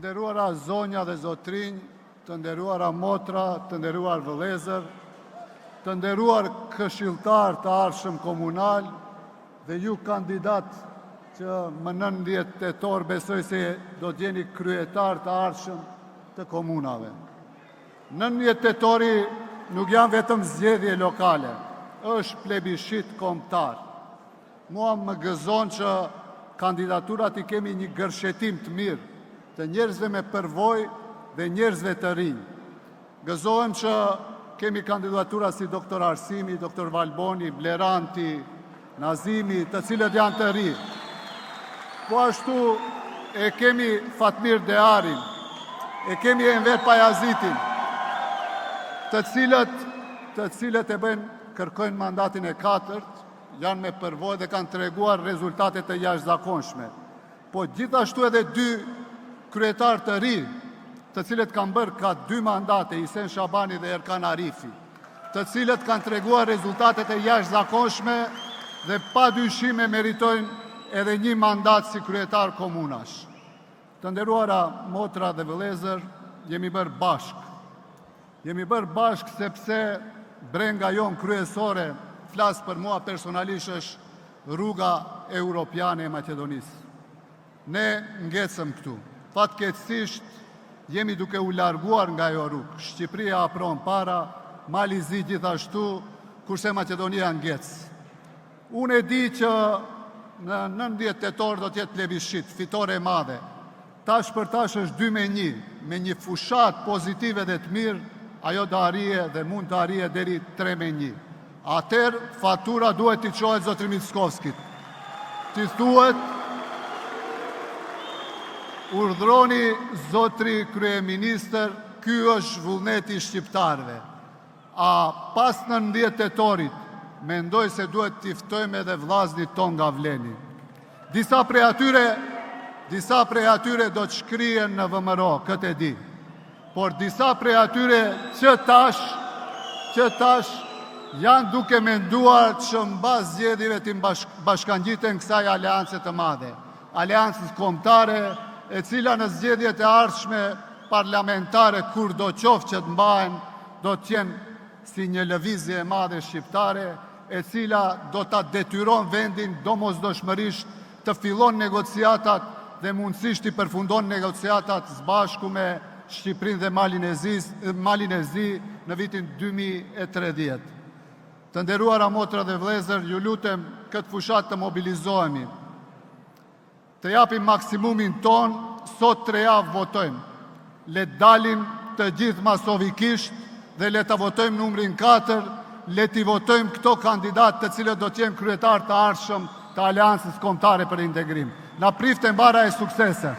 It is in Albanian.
nderuara zonja dhe zotrinj, të nderuara motra, të nderuar vëllezër, të nderuar këshilltar të arshëm komunal dhe ju kandidat që më 19 tetor besoj se do të jeni kryetar të arshëm të komunave. 19 tetori nuk janë vetëm zgjedhje lokale, është plebishit kombëtar. Mua më gëzon që kandidaturat i kemi një gërshetim të mirë të njerëzve me përvojë dhe njerëzve të rinj. Gëzohem që kemi kandidatura si doktor Arsimi, doktor Valboni, Bleranti, Nazimi, të cilët janë të ri. Po ashtu e kemi Fatmir Dearin, e kemi Enver Pajazitin, të cilët e kërkojnë mandatin e 4, janë me përvojë dhe kanë treguar rezultate të jashtëzakonshme. Po gjithashtu edhe 2 kryetar të ri, të cilët kanë bërë ka 2 mandate, Isen Shabani dhe Erkan Arifi, të cilët kanë treguar rezultatet e jashtëzakonshme dhe pa dyshime meritojnë edhe 1 mandat si kryetar komunash. Të nderuara motra dhe vëllezër, jemi bërë bashk. Jemi bërë bashk sepse brenga jon kryesore, flas për mua personalisht, është rruga europiane e Maqedonisë. Ne ngecëm këtu. Fatkeqësisht jemi duke u larguar nga ajo rrugë. Shqipëria apron para, Mali Zi gjithashtu, kurse Maqedonia ngec. Unë e di që në 19 tetor do të jetë plebishit, fitore e madhe. Tash për tash është 2-1, me një fushat pozitive dhe të mirë, ajo do arrije dhe mund të arrije deri 3-1. Atëherë fatura duhet t'i çohet zotri Mickovskit. T'i thuhet: urdhroni zotri kryeministër, ky është vullneti i shqiptarëve. A pas 19 tetorit, mendoj se duhet t'i ftojmë edhe vllaznit ton nga Vleni. Disa prej atyre do të shkrihen në VMRO, këtë e di. Por disa prej atyre që tash janë duke menduar që mbas zgjedhjeve të bashkangjiten kësaj aleance të madhe, aleancës kombëtare, e cila në zgjedhjet e ardhshme parlamentare, kur do qoftë që të mbahen, do të jenë si një lëvizje e madhe shqiptare, e cila do ta detyron vendin domosdoshmërisht të fillon negociatat dhe mundësisht i përfundon negociatat së bashku me Shqipërinë dhe Malin e Zi në vitin 2030. Të nderuara motra dhe vëllezër, ju lutem këtë fushat të mobilizohemi. Të japim maksimumin ton, sot 3 javë votojmë. Le dalim të gjithë masovikisht dhe le të votojmë numrin 4, le t'i votojmë këto kandidat të cilët do t'jenë kryetar të ardhshëm të Aleancës Kombëtare për Integrim. Na prifte mbara e suksese.